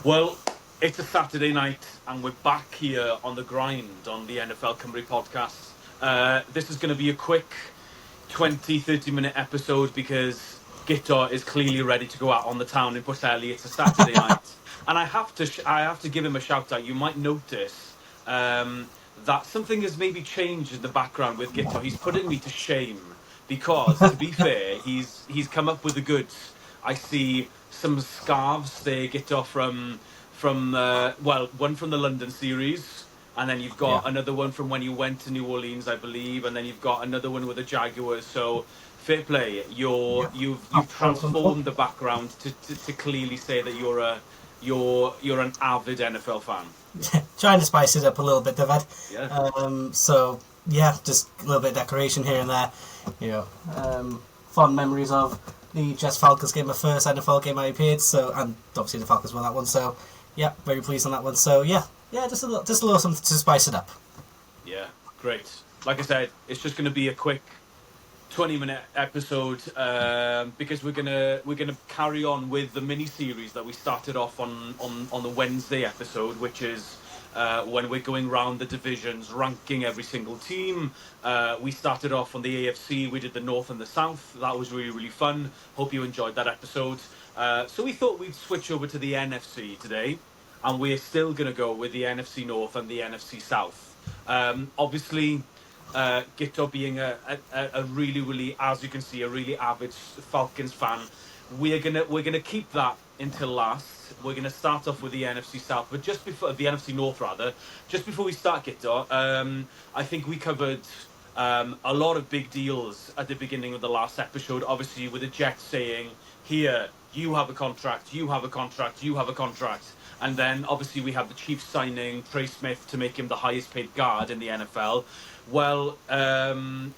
Well, it's a Saturday night, and we're back here on the grind on the NFL Cymru podcast. This is going to be a quick 20-30 minute episode because Gito is clearly ready to go out on the town in Pwllheli. It's a Saturday night, and I have to give him a shout out. You might notice that something has maybe changed in the background with Gito. He's putting me to shame because, to be fair, he's come up with the goods. I see some scarves there, Gito, from one from the London series. And then you've got another one from when you went to New Orleans, I believe, and then you've got another one with the Jaguars. So fair play. You've transformed the background to clearly say that you're an avid NFL fan. Trying to spice it up a little bit, David. Yeah. Just a little bit of decoration here and there. Fond memories of the Jets Falcons game, my first NFL game I appeared. So, and obviously the Falcons won that one. So, yeah, very pleased on that one. So, yeah, just a little something to spice it up. Yeah, great. Like I said, it's just going to be a quick 20-minute episode because we're gonna carry on with the mini series that we started off on the Wednesday episode, which is when we're going round the divisions, ranking every single team. We started off on the AFC. We did the North and the South. That was really, really fun. Hope you enjoyed that episode. So we thought we'd switch over to the NFC today. And we're still going to go with the NFC North and the NFC South. Obviously, Gito being a really, really, as you can see, a really avid Falcons fan, we're gonna keep that until last. We're gonna start off with the NFC South, but just before the NFC North, rather, just before we start, Gito, I think we covered a lot of big deals at the beginning of the last episode. Obviously, with the Jets saying, "Here, you have a contract, you have a contract, you have a contract." And then, obviously, we have the Chiefs signing Trey Smith to make him the highest-paid guard in the NFL. Well,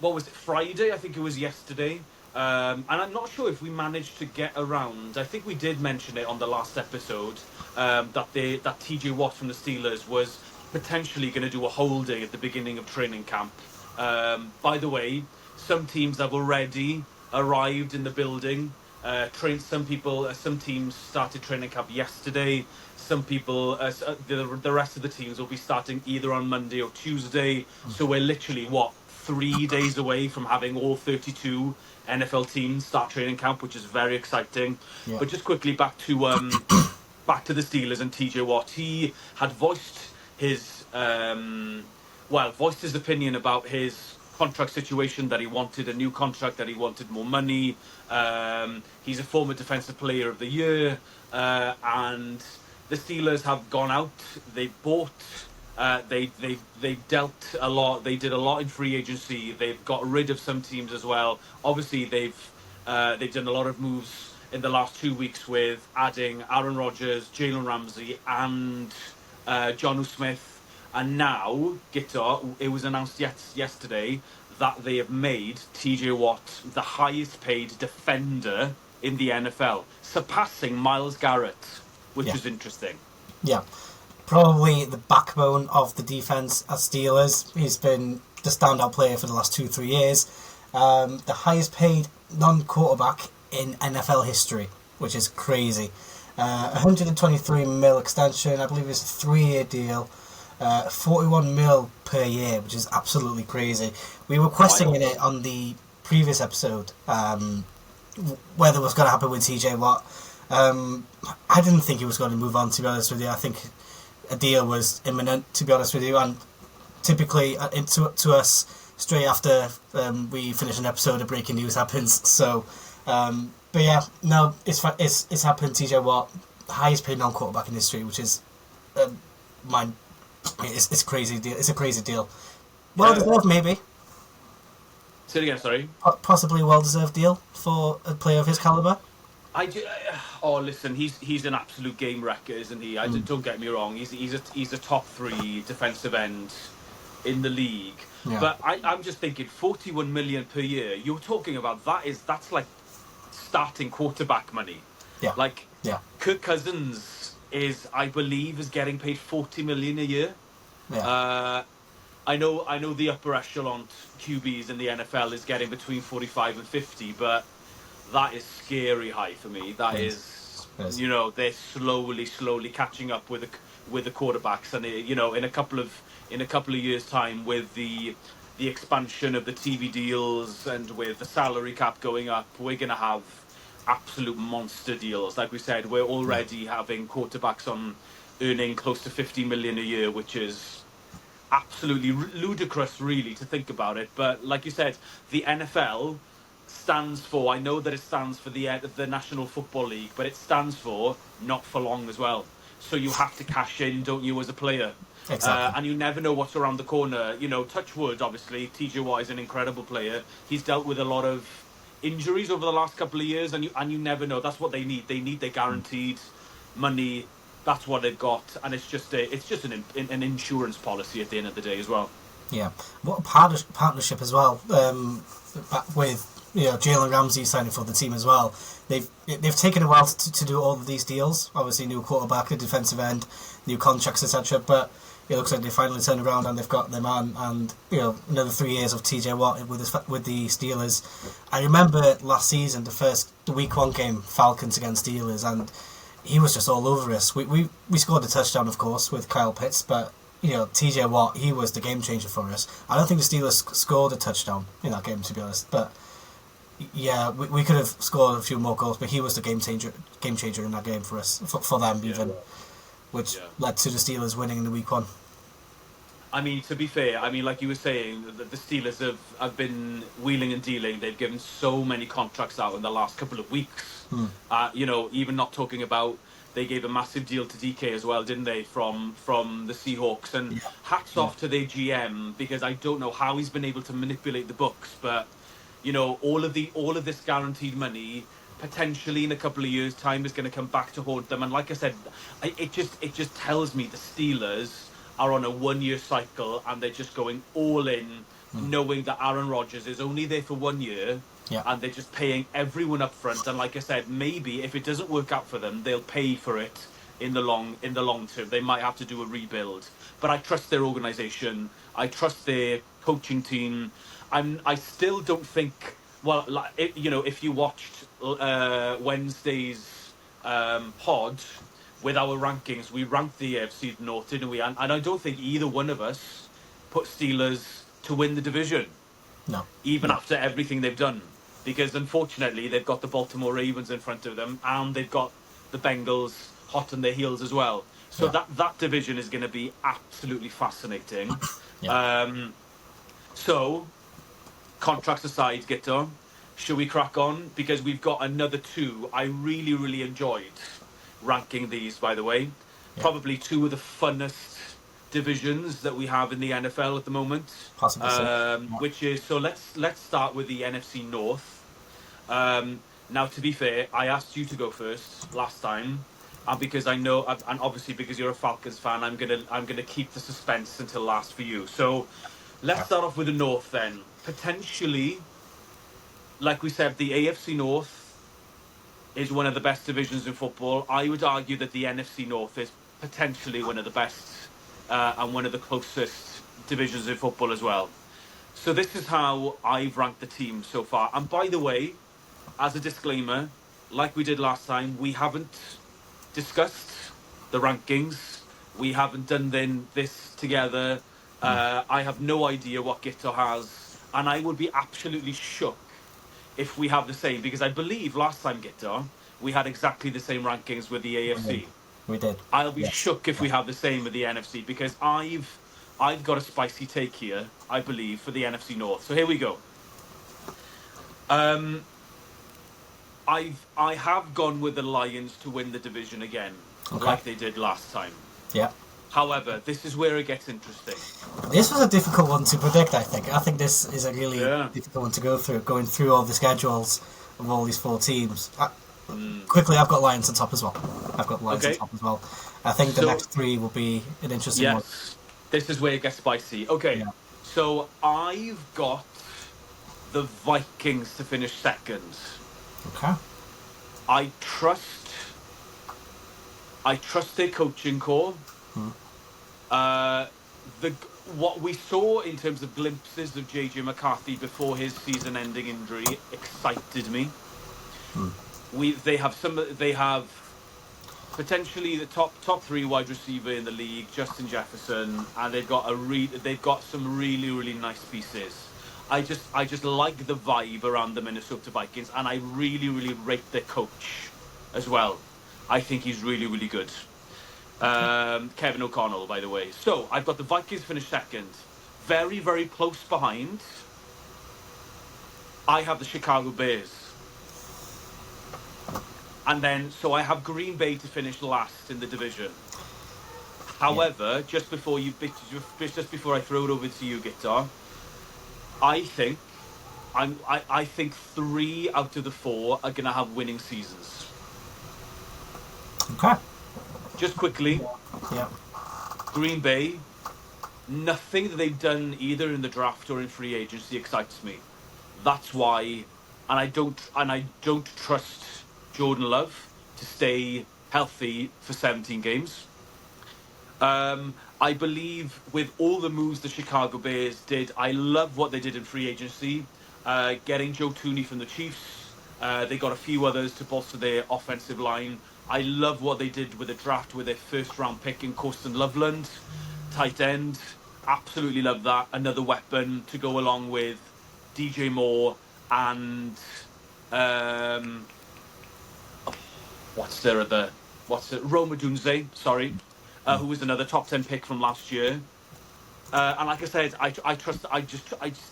what was it, Friday? I think it was yesterday. And I'm not sure if we managed to get around. I think we did mention it on the last episode, that TJ Watt from the Steelers was potentially going to do a holding at the beginning of training camp. By the way, some teams have already arrived in the building. Some teams started training camp yesterday. Some people, the rest of the teams will be starting either on Monday or Tuesday. So we're literally, 3 days away from having all 32 NFL teams start training camp, which is very exciting. Yeah. But just quickly back to the Steelers and TJ Watt. He had voiced his opinion about his contract situation, that he wanted a new contract, that he wanted more money. He's a former Defensive Player of the Year, and the Steelers have gone out. They bought. They dealt a lot. They did a lot in free agency. They've got rid of some teams as well. Obviously, they've done a lot of moves in the last 2 weeks with adding Aaron Rodgers, Jalen Ramsey, and Jonnu Smith. And now, Gito, it was announced yesterday that they have made TJ Watt the highest paid defender in the NFL, surpassing Myles Garrett, which is interesting. Yeah. Probably the backbone of the defense at Steelers. He's been the standout player for the last 2-3 years. The highest paid non-quarterback in NFL history, which is crazy. 123 mil extension. I believe it's a 3-year deal. 41 mil per year, which is absolutely crazy. We were questioning it on the previous episode, whether what's going to happen with TJ Watt. I didn't think he was going to move on, to be honest with you. I think a deal was imminent, to be honest with you, and typically to us, straight after we finish an episode, a breaking news happens. So, but yeah, no, it's happened. TJ Watt, highest paid non-quarterback in history, which is it's crazy deal. It's a crazy deal. Well deserved, maybe. Say it again, sorry. Possibly a well-deserved deal for a player of his caliber. Listen, he's an absolute game wrecker, isn't he? Don't get me wrong. He's a top 3 defensive end in the league. Yeah. But I'm just thinking, 41 million per year. You're talking about that's like starting quarterback money. Yeah. Kirk Cousins I believe is getting paid 40 million a year. Yeah. I know the upper echelon QBs in the NFL is getting between 45 and 50, but that is scary high for me. That is Yes. You know, they're slowly catching up with the quarterbacks, and you know, in a couple of years' time, with the expansion of the TV deals and with the salary cap going up, we're going to have absolute monster deals. Like we said, we're Yeah. already having quarterbacks on earning close to 50 million a year, which is absolutely ludicrous, really, to think about it. But like you said, the NFL stands for. I know that it stands for the National Football League, but it stands for not for long as well. So you have to cash in, don't you, as a player? Exactly. And you never know what's around the corner. You know, touch wood, obviously. TJ Watt is an incredible player. He's dealt with a lot of injuries over the last couple of years, and you never know. That's what they need. They need their guaranteed money. That's what they've got, and it's just an insurance policy at the end of the day as well. Yeah. What a partnership as well. With Jalen Ramsey signing for the team as well. They've taken a while to do all of these deals. Obviously, new quarterback, a defensive end, new contracts, etc. But it looks like they finally turned around and they've got their man. And another 3 years of TJ Watt with the Steelers. I remember last season the week 1 game, Falcons against Steelers, and he was just all over us. We scored a touchdown, of course, with Kyle Pitts, but TJ Watt, he was the game changer for us. I don't think the Steelers scored a touchdown in that game, to be honest, but yeah, we could have scored a few more goals, but he was the game changer in that game for us, for them even, which led to the Steelers winning in the week 1. I mean, to be fair, I mean, like you were saying, the Steelers have been wheeling and dealing. They've given so many contracts out in the last couple of weeks. Even not talking about, they gave a massive deal to DK as well, didn't they, from the Seahawks? And hats off to their GM, because I don't know how he's been able to manipulate the books, but all of this guaranteed money potentially in a couple of years' time is going to come back to haunt them. And like I said, it just tells me the Steelers are on a 1-year cycle and they're just going all in, knowing that Aaron Rodgers is only there for 1 year. Yeah. And they're just paying everyone up front. And like I said, maybe if it doesn't work out for them, they'll pay for it in the long term. They might have to do a rebuild. But I trust their organization. I trust their coaching team. I still don't think. Well, if you watched Wednesday's pod with our rankings, we ranked the AFC North, didn't we? And I don't think either one of us put Steelers to win the division. No. Even after everything they've done. Because unfortunately, they've got the Baltimore Ravens in front of them, and they've got the Bengals hot on their heels as well. So that division is going to be absolutely fascinating. So, contracts aside, Gito, should we crack on? Because we've got another 2. I really, really enjoyed ranking these, by the way. Probably 2 of the funnest divisions that we have in the NFL at the moment. Possibly so. Which is, so let's start with the NFC North. Now, to be fair, I asked you to go first last time, and because I know, and obviously because you're a Falcons fan, I'm gonna keep the suspense until last for you. So let's start off with the North then. Potentially, like we said, the AFC North is one of the best divisions in football. I would argue that the NFC North is potentially one of the best and one of the closest divisions in football as well. So this is how I've ranked the team so far. And by the way, as a disclaimer, like we did last time, we haven't discussed the rankings. We haven't done this together. I have no idea what Gito has. And I would be absolutely shook if we have the same, because I believe last time, Gito, we had exactly the same rankings with the AFC. We did. I'll be shook if we have the same with the NFC, because I've got a spicy take here, I believe, for the NFC North. So here we go. I have gone with the Lions to win the division again, like they did last time. Yeah. However, this is where it gets interesting. This was a difficult one to predict, I think. I think this is a really difficult one to go through, going through all the schedules of all these 4 teams. Quickly, I've got Lions on top as well. I think the next 3 will be an interesting one. This is where it gets spicy. Okay, so I've got the Vikings to finish second. Okay. I trust their coaching core. What we saw in terms of glimpses of JJ McCarthy before his season-ending injury excited me. They have potentially the top three wide receiver in the league, Justin Jefferson, and they've got some really nice pieces. I just like the vibe around the Minnesota Vikings, and I really rate their coach as well. I think he's really good. Kevin O'Connell, by the way. So I've got the Vikings finish second, very close behind. I have the Chicago Bears. And then, so I have Green Bay to finish last in the division. Yeah. However, just before I throw it over to you, Guitar, I think I think 3 out of the 4 are going to have winning seasons. Okay. Just quickly, Yeah. Green Bay, nothing that they've done either in the draft or in free agency excites me. That's why, and I don't trust Jordan Love to stay healthy for 17 games. I believe with all the moves the Chicago Bears did, I love what they did in free agency, getting Joe Tooney from the Chiefs. They got a few others to bolster their offensive line. I love what they did with the draft with their first round pick in Corson Loveland, tight end. Absolutely love that. Another weapon to go along with DJ Moore and Roma Dunze, sorry, who was another top 10 pick from last year. And like I said, I trust.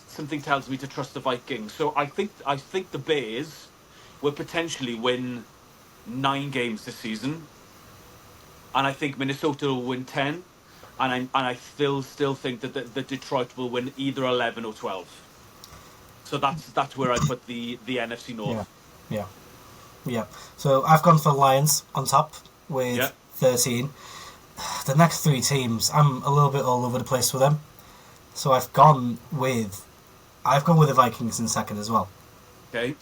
Something tells me to trust the Vikings. So I think the Bears will potentially win 9 games this season, and I think Minnesota will win 10, and I still think that Detroit will win either 11 or 12. So that's where I put the NFC Yeah. North. Yeah. Yeah. So I've gone for Lions on top with Yeah. 13. The next 3 teams, I'm a little bit all over the place with them. So I've gone with the Vikings in second as well. Okay.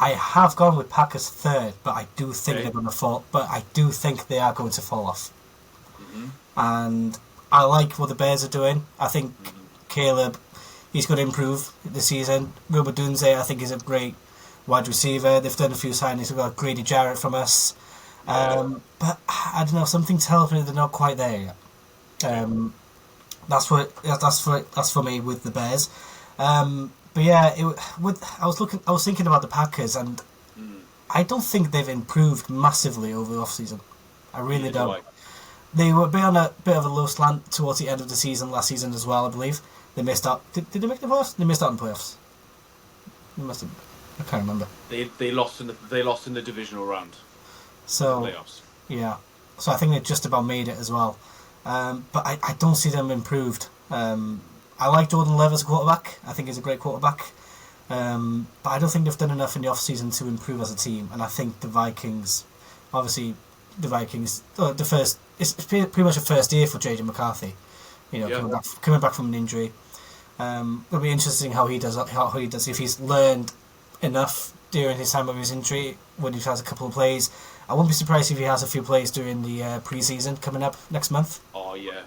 I have gone with Packers third, but I do think Okay. they're going to fall. But I do think they are going to fall off. Mm-hmm. And I like what the Bears are doing. I think Mm-hmm. Caleb, he's going to improve this season. Robert Dunze, I think, is a great wide receiver. They've done a few signings. We've got Grady Jarrett from us. But I don't know. Something tells me they're not quite there yet. That's for me with the Bears. But yeah, I was thinking about the Packers, and Mm. I don't think they've improved massively over the off season. I really Neither do don't. I. They were on a bit of a low slant towards the end of the season last season as well. I believe they missed out. Did they make the playoffs? They missed out in the playoffs. They must have. I can't remember. They lost in the divisional round. So Playoffs. yeah, so I think they just about made it as well. But I don't see them improved. I like Jordan Love as a quarterback. I think he's a great quarterback. But I don't think they've done enough in the off season to improve as a team. And I think the Vikings, the first, it's pretty much a first year for JJ McCarthy. You know, Yeah. coming back from an injury. It'll be interesting how he does. If he's learned enough during his time of his injury when he has a couple of plays. I wouldn't be surprised if he has a few plays during the pre-season coming up next month, Oh yeah.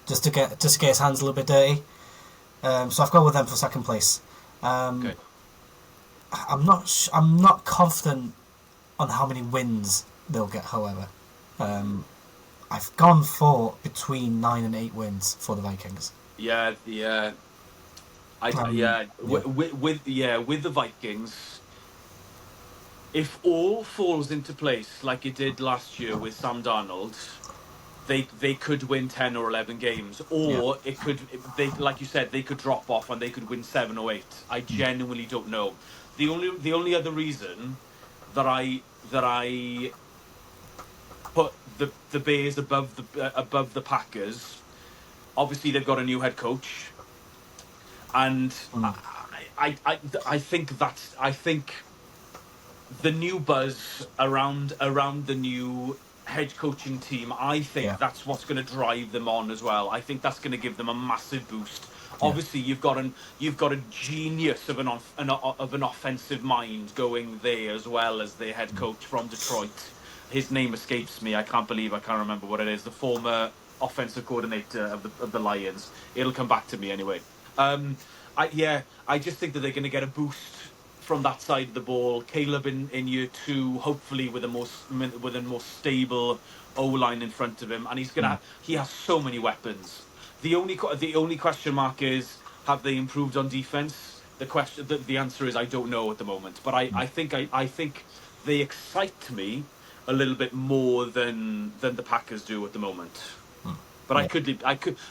just to get his hands a little bit dirty. So I've gone with them for second place. Okay. I'm not confident on how many wins they'll get. However, I've gone for between 9 and 8 wins for the Vikings. Yeah. With the Vikings, if all falls into place like it did last year with Sam Darnold, they could win 10 or 11 games, or like you said, they could drop off and they could win 7 or 8. I genuinely don't know. The only other reason that I put the Bears above the Packers, obviously they've got a new head coach, and I think the new buzz around the new head coaching team, I think that's what's going to drive them on as well. I think that's going to give them a massive boost. Obviously, you've got a genius of an offensive mind going there as well as their head coach from Detroit. His name escapes me. I can't remember what it is. The former offensive coordinator of the Lions. It'll come back to me anyway. I just think that they're going to get a boost from that side of the ball. Caleb in year 2, hopefully with a more stable O-line in front of him, and he has so many weapons. The only question mark is, have they improved on defense? The answer is I don't know at the moment, but I think they excite me a little bit more than the Packers do at the moment. But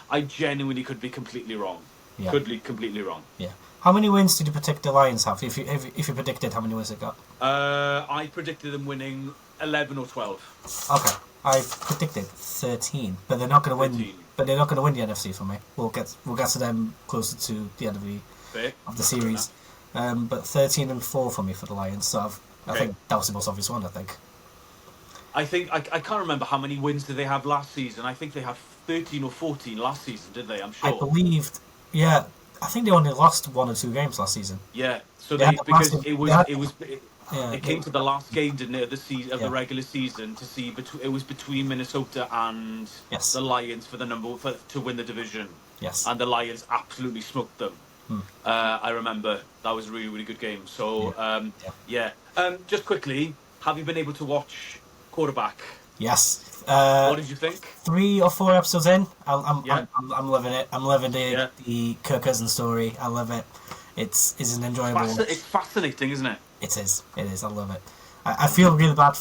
I genuinely could be completely wrong. Yeah. Could be completely wrong. Yeah. How many wins did you predict the Lions have? If you predicted, how many wins they got? I predicted them winning 11 or 12. Okay, I predicted 13, but they're not going to win. 13. But they're not going to win the NFC for me. We'll get to them closer to the end of the series. But 13-4 for me for the Lions. So I think that was the most obvious one. I think I can't remember how many wins did they have last season. I think they had 13 or 14 last season, did they? I'm sure. I believed. Yeah, I think they only lost 1 or 2 games last season. Yeah, so it came to the last game, didn't it, of the regular season to see it was between Minnesota and the Lions for to win the division. Yes, and the Lions absolutely smoked them. I remember that was a really, really good game. So just quickly, have you been able to watch Quarterback? Yes. What did you think? 3 or 4 episodes in, I'm loving it. I'm loving the Kirk Cousins story. I love it. It's an enjoyable. It's fascinating, isn't it? It is. I love it. I feel really bad.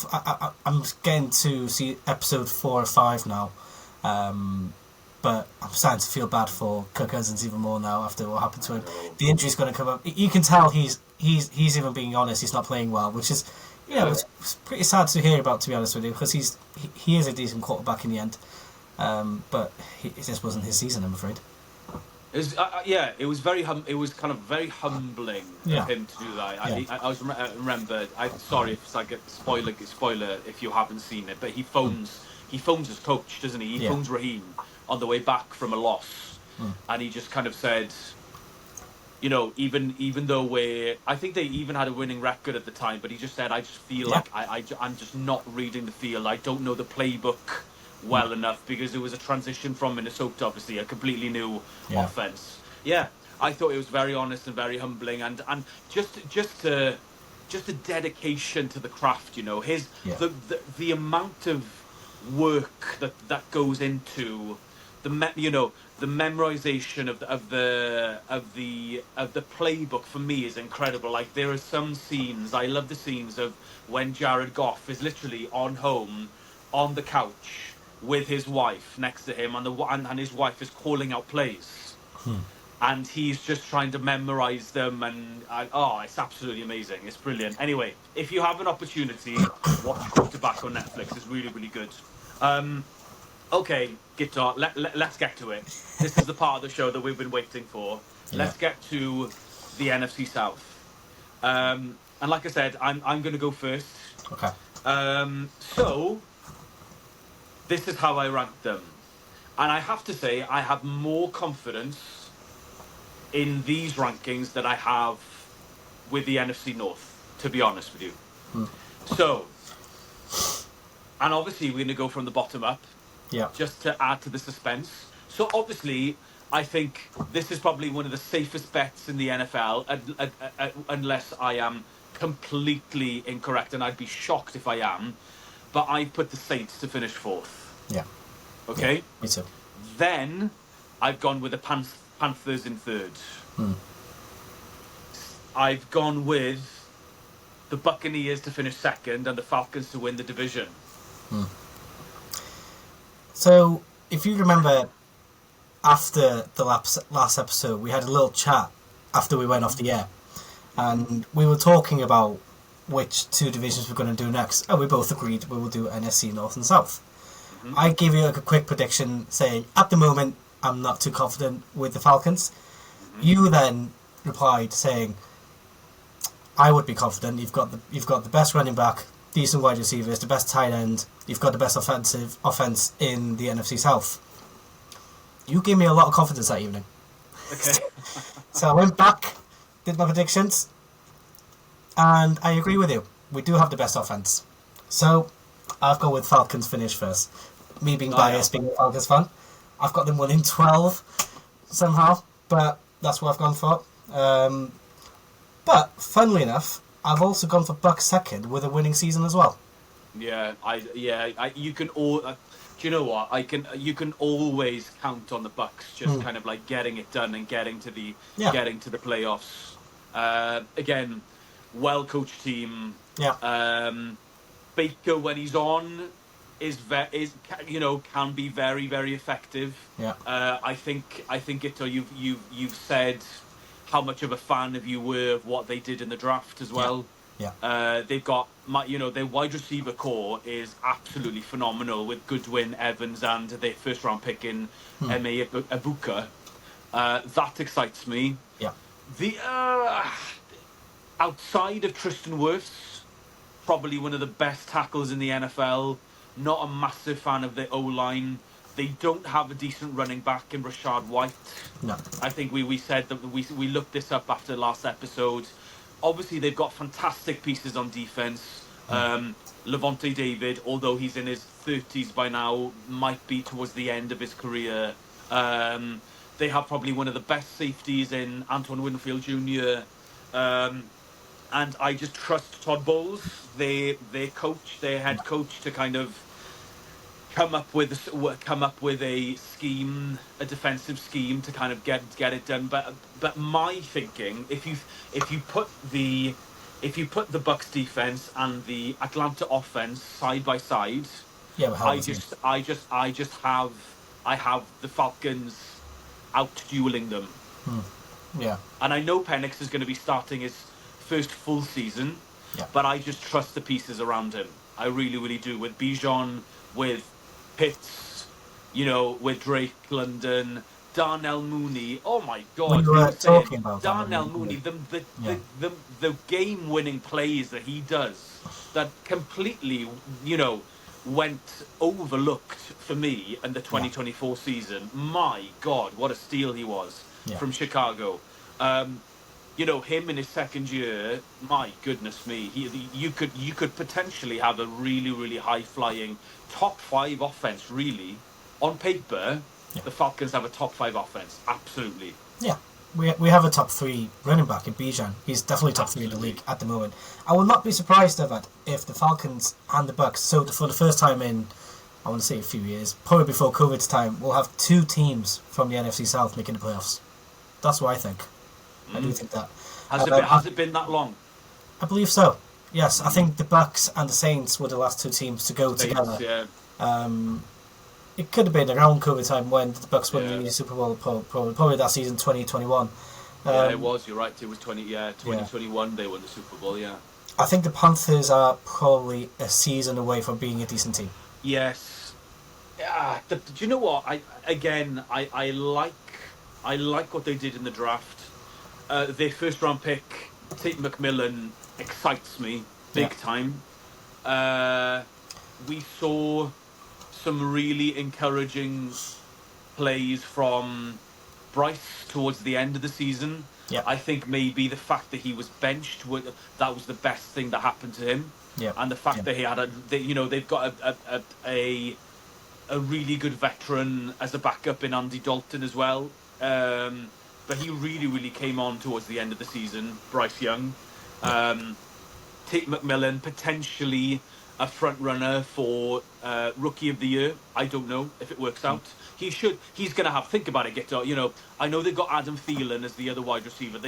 I'm getting to see episode 4 or 5 now, but I'm starting to feel bad for Kirk Cousins even more now after what happened to him. The injury's going to come up. You can tell he's even being honest. He's not playing well, which is it's pretty sad to hear about, to be honest with you, because he is a decent quarterback in the end, but it just wasn't his season, I'm afraid. It was, it was it was kind of very humbling of him to do that. I remember. Sorry if it's like a spoiler if you haven't seen it, but he phones his coach, doesn't he? He phones Raheem on the way back from a loss, and he just kind of said, even though I think they even had a winning record at the time, but he just said, I just feel like I'm just not reading the field. I don't know the playbook well enough, because it was a transition from Minnesota, obviously a completely new offense. I thought it was very honest and very humbling, and just a dedication to the craft. The amount of work that goes into the memorization of the playbook for me is incredible. Like, there are some scenes, I love the scenes of when Jared Goff is literally on the couch with his wife next to him, and his wife is calling out plays, and he's just trying to memorize them, and it's absolutely amazing. It's brilliant. Anyway, if you have an opportunity, watch Quarterback on Netflix. It's really, really good. Okay, Guitar, let's get to it. This is the part of the show that we've been waiting for. Let's get to the NFC South. And like I said, I'm going to go first. Okay. So this is how I rank them. And I have to say, I have more confidence in these rankings than I have with the NFC North, to be honest with you. So, and obviously we're going to go from the bottom up, just to add to the suspense. So obviously, I think this is probably one of the safest bets in the NFL, unless I am completely incorrect, and I'd be shocked if I am. But I put the Saints to finish 4th. Yeah. Okay? Yeah, me too. Then I've gone with the Panthers in 3rd. I've gone with the Buccaneers to finish 2nd and the Falcons to win the division. So, if you remember, after the last episode, we had a little chat after we went off the air, and we were talking about which 2 divisions we're going to do next, and we both agreed we will do NFC North and South. I gave you a quick prediction saying, at the moment, I'm not too confident with the Falcons. You then replied saying, I would be confident. You've got the best running back, decent wide receivers, the best tight end. You've got the best offense in the NFC South. You gave me a lot of confidence that evening. Okay. So I went back, did my predictions, and I agree with you. We do have the best offense. So I've gone with Falcons finish first. Me being biased, being a Falcons fan, I've got them winning 12 somehow, but that's what I've gone for. But funnily enough, I've also gone for Bucks second with a winning season as well. You can all. Do you know what? You can always count on the Bucks just kind of like getting it done and getting to the Yeah. playoffs. Again, well coached team. Yeah. Baker when he's on can be very very effective. Yeah. I think it. You've said how much of a fan of you were of what they did in the draft as well. Yeah. They've got their wide receiver core is absolutely phenomenal with Goodwin, Evans, and their first round pick in M.A. Ibuka. That excites me. Yeah. The outside of Tristan Wirfs, probably one of the best tackles in the NFL. Not a massive fan of the O-line. They don't have a decent running back in Rashad White. No. I think we said that we looked this up after last episode. Obviously, they've got fantastic pieces on defense. Levante David, although he's in his 30s by now, might be towards the end of his career. They have probably one of the best safeties in Antoine Winfield Jr. And I just trust Todd Bowles, their head coach, to kind of come up with a scheme, a defensive scheme to kind of get it done. But my thinking, if you put the Bucks defense and the Atlanta offense side by side, I have the Falcons out dueling them. Yeah. And I know Penix is going to be starting his first full season, but I just trust the pieces around him. I really, really do. With Bijan, with Pitts, with Drake London, Darnell Mooney. Oh my God! We were talking about Darnell Mooney. The game-winning plays that he does, that completely, went overlooked for me in the 2024 season. My God, what a steal he was from Chicago. Him in his second year, my goodness me, you could potentially have a really, really high-flying top 5 offense, really. On paper, the Falcons have a top 5 offense, absolutely. Yeah, we have a top 3 running back in Bijan. He's definitely top 3 in the league at the moment. I will not be surprised, Evad, if the Falcons and the Bucks, so for the first time in, I want to say a few years, probably before COVID's time, we'll have 2 teams from the NFC South making the playoffs. That's what I think. I do think that. Has it been that long? I believe so. Yes, I think the Bucks and the Saints were the last 2 teams to go together. Yeah. It could have been around COVID time when the Bucks won the Super Bowl, probably that season 2021. Yeah, it was. You're right. It was 2021. They won the Super Bowl. Yeah. I think the Panthers are probably a season away from being a decent team. Yes. Yeah. Do you know what? I like what they did in the draft. Their first round pick, Tate McMillan, excites me big time. We saw some really encouraging plays from Bryce towards the end of the season. Yeah. I think maybe the fact that he was benched, that was the best thing that happened to him. Yeah. And the fact that he had they've got a really good veteran as a backup in Andy Dalton as well. But he really, really came on towards the end of the season, Bryce Young. Tate McMillan, potentially a front runner for Rookie of the Year. I don't know if it works out. He's going to have, think about it, I know they've got Adam Thielen as the other wide receiver.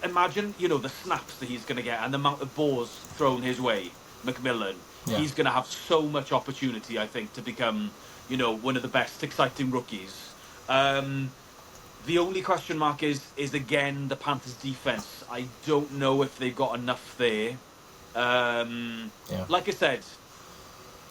Imagine, the snaps that he's going to get and the amount of balls thrown his way, McMillan. Yeah. He's going to have so much opportunity, I think, to become, one of the best exciting rookies. The only question mark is again the Panthers' defense. I don't know if they've got enough there. Like I said,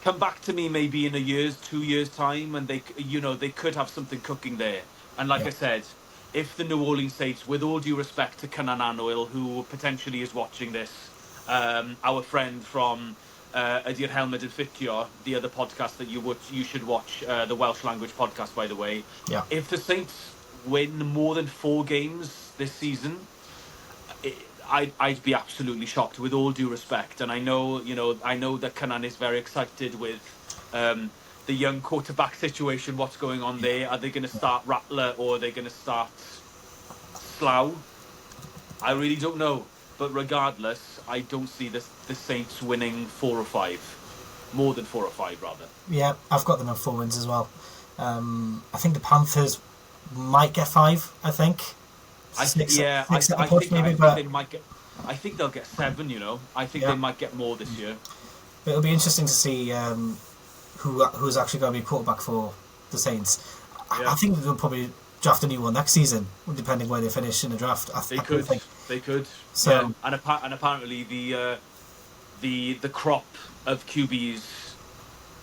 come back to me maybe in 2 years time, and they could have something cooking there. And like I said, if the New Orleans Saints, with all due respect to Canan Anoil, who potentially is watching this, our friend from Ydy'r Helmed and Fitio, the other podcast that you should watch, the Welsh language podcast, by the way. Yeah. If the Saints win more than 4 games this season, I'd be absolutely shocked, with all due respect. And I know that Canan is very excited with the young quarterback situation. What's going on there? Are they going to start Rattler or are they going to start Slough? I really don't know. But regardless, I don't see the Saints winning 4 or 5, more than 4 or 5 rather. Yeah, I've got them in 4 wins as well. I think the Panthers might get 5. I think six, Yeah, six at the push I maybe, think but they might get. I think they'll get 7. I think they yeah, might get more this year. but it'll be interesting to see who's actually going to be quarterback for the Saints. I Yeah, think they'll probably draft a new one next season, depending where they finish in the draft. they I don't could. think They could. Yeah, so. and apparently the crop of QBs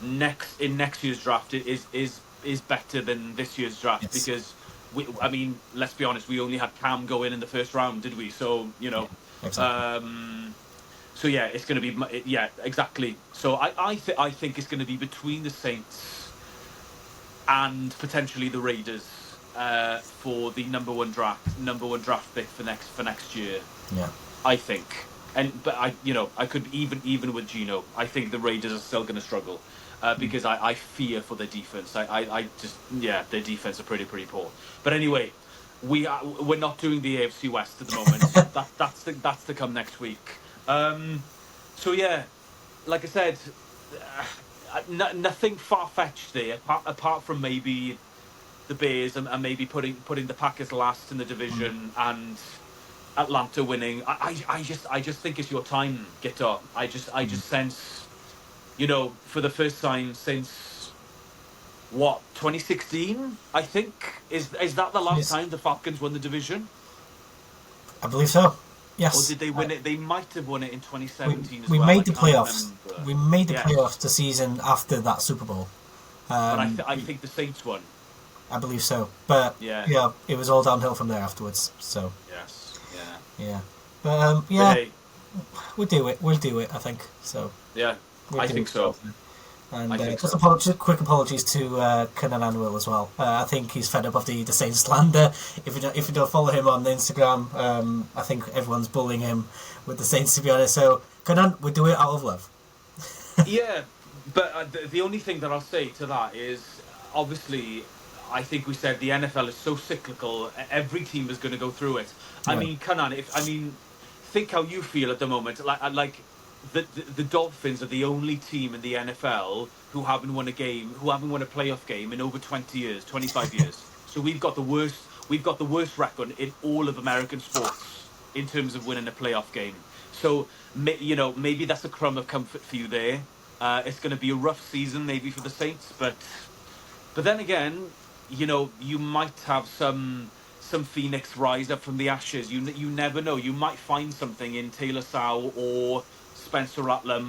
next year's draft is better than this year's draft Yes, because I mean, let's be honest, we only had Cam go in the first round, did we? So yeah, exactly. um, so yeah, it's going to be yeah, exactly. So I think it's going to be between the Saints and potentially the Raiders for the number one draft pick for next year. Yeah, I think. But I could even with Gino, I think the Raiders are still going to struggle because I fear for their defense. I just their defense are pretty poor. But anyway, we're not doing the AFC West at the moment. That's to come next week. So yeah, like I said, nothing far fetched there apart from maybe the Bears and maybe putting the Packers last in the division and Atlanta winning. I just think it's your time, Gito. I just sense, for the first time since what, 2016, I think is that the last yes, time the Falcons won the division, I believe so. or Yes, did they win it? They might have won it in we 2017 as we well. I made the can't playoffs. remember. We made the playoffs Yes, the season after that Super Bowl. but Um, I think the Saints won. I believe so. But Yeah. yeah, it was all downhill from there afterwards. So Yes. Yeah. yeah, but But yeah, hey, we'll do it. We'll do it. I think so. yeah, We'll I do think it. so. I And think just so. quick apologies to Kenan and Will as well. I think he's fed up of the Saints slander. If you don't follow him on Instagram, I think everyone's bullying him with the Saints. To be honest, so Kenan, we do it out of love. Yeah, but the only thing that I'll say to that is obviously I think we said the NFL is so cyclical. Every team is going to go through it. I Yeah, mean, Kanan, think how you feel at the moment. Like the Dolphins are the only team in the NFL who haven't won a playoff game in over 20 years, 25 years. So we've got the worst record in all of American sports in terms of winning a playoff game. So maybe that's a crumb of comfort for you there. It's going to be a rough season maybe for the Saints, but then again, you might have some phoenix rise up from the ashes. You never know. You might find something in Taylor Sow or Spencer Rattler.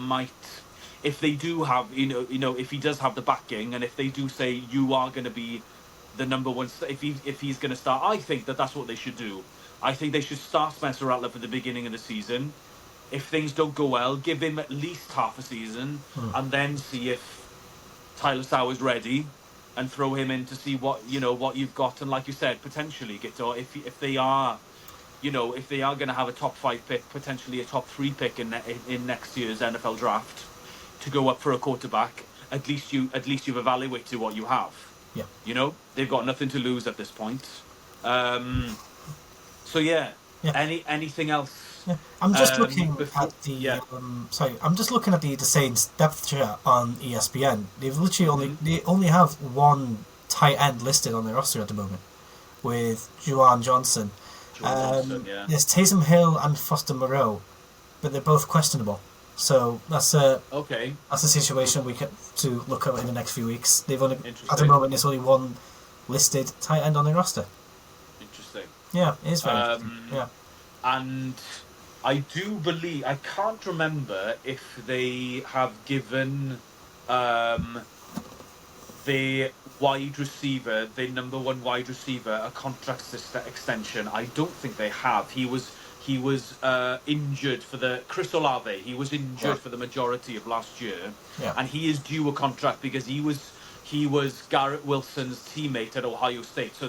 If they do have, if he does have the backing, and if they do say you are going to be the number one, if he's going to start, I think that's what they should do. I think they should start Spencer Rattler for the beginning of the season. If things don't go well, give him at least half a season, and then see if Tyler Sow is ready, and throw him in to see what you've got. And like you said, potentially Gito, if they are, going to have a top 5 pick, potentially a top 3 pick in next year's NFL draft to go up for a quarterback, at least you've evaluated what you have. yeah, They've got nothing to lose at this point. So yeah, yeah. anything else? Yeah. I'm just looking Before, at the yeah. sorry. I'm just looking at the Saints depth chart on ESPN. They've literally Hmm. they only have one tight end listed on their roster at the moment, with Juwan Johnson. Jordan Johnson, yeah. There's Taysom Hill and Foster Moreau, but they're both questionable. So that's a Okay, situation we get to look at in the next few weeks. They've only at the interesting, moment there's only one listed tight end on their roster. interesting. Yeah, it is very interesting. Um, Yeah, and I do believe, I can't remember if they have given the the number one wide receiver, a contract extension. I don't think they have. He was injured for the Chris Olave. He was yeah, injured for the majority of last year, yeah, and he is due a contract because he was Garrett Wilson's teammate at Ohio State. So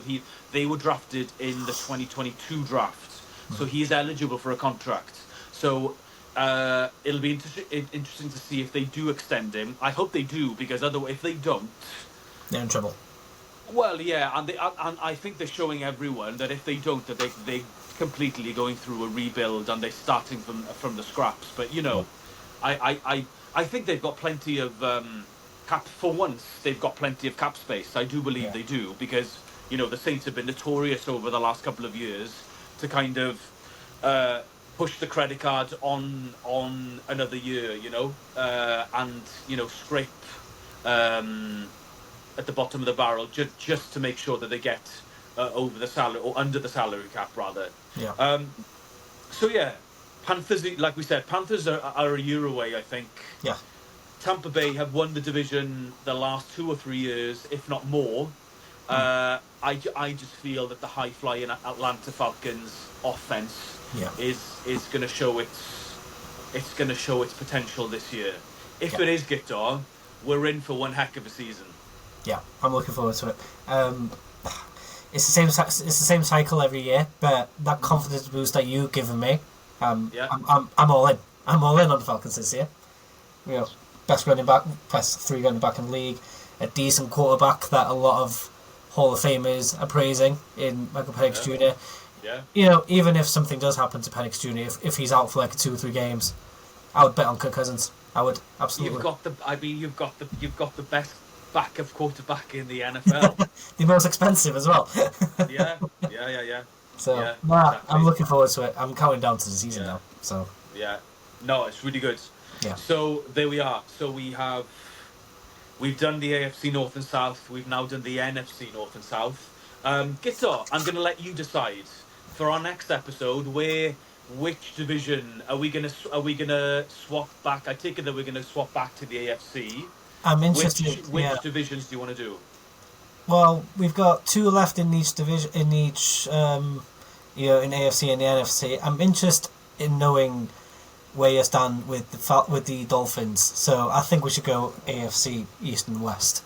they were drafted in the 2022 draft. So he is eligible for a contract. So it'll be interesting to see if they do extend him. I hope they do, because otherwise, if they don't, they're in trouble. well, yeah, and I think they're showing everyone that if they don't, that they completely going through a rebuild and they're starting from the scraps. But I think they've got plenty of cap. For once, they've got plenty of cap space. I do believe Yeah. they do, because the Saints have been notorious over the last couple of years to kind of push the credit card on another year, and scrape at the bottom of the barrel just to make sure that they get over the salary, or under the salary cap rather. Yeah. So yeah, Panthers, like we said, Panthers are a year away, I think. Yeah. Tampa Bay have won the division the last 2 or 3 years, if not more. I just feel that the high-flying Atlanta Falcons offense is going to show its potential this year. If it is Guitar, we're in for one heck of a season. Yeah, I'm looking forward to it. It's the same cycle every year, but that confidence boost that you've given me, I'm all in. I'm all in on the Falcons this year. Best 3 running back in the league, a decent quarterback that a lot of Hall of Famers are praising in Michael Penix Jr. Yeah. Even if something does happen to Penix Jr., if he's out for like 2 or 3 games, I would bet on Kirk Cousins. I would absolutely. You've got the best backup quarterback in the NFL. The most expensive as well. Yeah. So exactly. I'm looking forward to it. I'm counting down to the season now. So no, it's really good. Yeah. So there we are. So we've done the AFC North and South. We've now done the NFC North and South. Guitar, I'm going to let you decide for our next episode which division are we gonna swap back. I take it that we're going to swap back to the AFC. I'm interested. Which divisions do you want to do? Well, we've got 2 left in each division, in AFC and the NFC. I'm interested in knowing where you stand with the Dolphins. So I think we should go AFC East and West.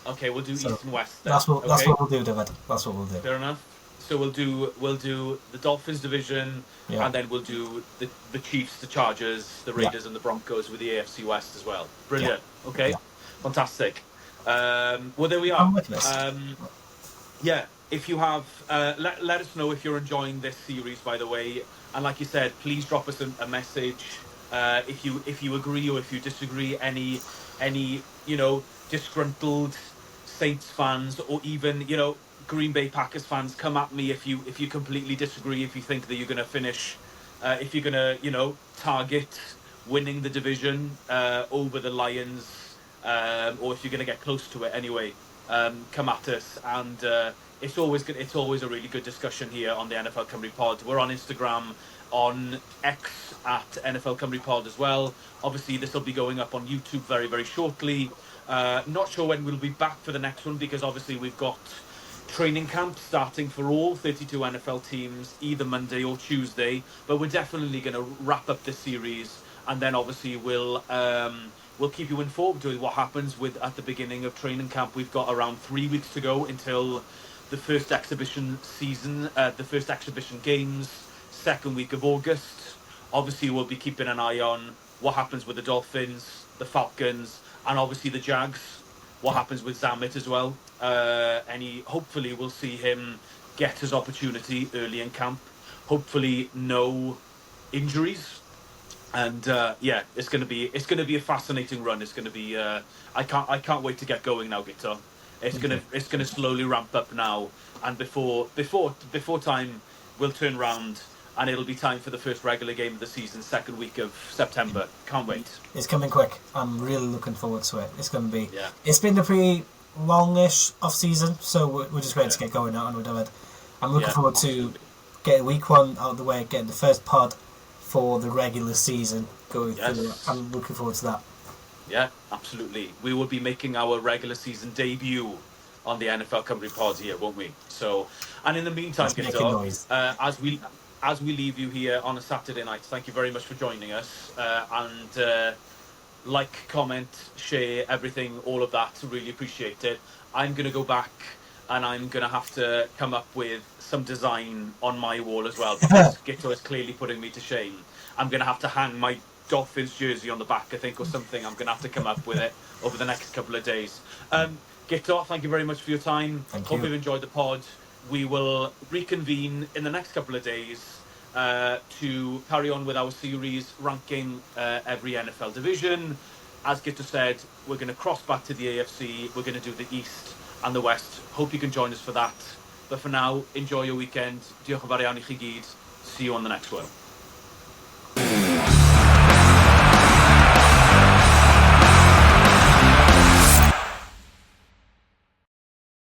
Okay, we'll do East and West then. That's what we'll do, David. That's what we'll do. Fair enough. So we'll do the Dolphins division, and then we'll do the Chiefs, the Chargers, the Raiders, and the Broncos with the AFC West as well. Brilliant. Yeah. Okay. Yeah. Fantastic. Well, there we are. If you have, let us know if you're enjoying this series, by the way. And like you said, please drop us a message if you agree or if you disagree. Any disgruntled Saints fans, or even Green Bay Packers fans, come at me if you completely disagree. If you think that you're going to finish, if you're going to target winning the division over the Lions, or if you're going to get close to it anyway, come at us. And it's always a really good discussion here on the NFL Cymru Pod. We're on Instagram, on X at NFL Cymru Pod as well. Obviously, this will be going up on YouTube very, very shortly. Not sure when we'll be back for the next one, because obviously we've got training camp starting for all 32 NFL teams either Monday or Tuesday. But we're definitely going to wrap up this series, and then obviously we'll keep you informed with what happens at the beginning of training camp. We've got around 3 weeks to go until the first exhibition season, the first exhibition games, 2nd week of August. Obviously, we'll be keeping an eye on what happens with the Dolphins, the Falcons, and obviously the Jags. What happens with Zammit as well. Hopefully we'll see him get his opportunity early in camp. Hopefully no injuries. And it's going to be a fascinating run. It's going to be I can't wait to get going now, Guitar. It's going to slowly ramp up now, and before time we'll turn round and it'll be time for the first regular game of the season, 2nd week of September. Can't wait. It's coming quick. I'm really looking forward to it. It's going to be. Yeah. It's been a pretty longish off season, so we're just ready to get going now, and we're it. I'm looking forward to getting week 1 out of the way, getting the first pod for the regular season going through. I'm looking forward to that. Yeah, absolutely. We will be making our regular season debut on the NFL Cymru Pod here, won't we? So, and in the meantime, as we leave you here on a Saturday night, thank you very much for joining us. And like, comment, share, everything, all of that. Really appreciate it. I'm going to go back and I'm going to have to come up with some design on my wall as well, because Gito is clearly putting me to shame. I'm going to have to hang my Dolphins jersey on the back, I think, or something. I'm going to have to come up with it over the next couple of days. Gito, thank you very much for your time. Hope you've enjoyed the pod. We will reconvene in the next couple of days to carry on with our series ranking every NFL division. As Gitter said, we're going to cross back to the AFC. We're going to do the East and the West. Hope you can join us for that. But for now, enjoy your weekend. Diolch yn fawr iawn i chi gyd. See you on the next one.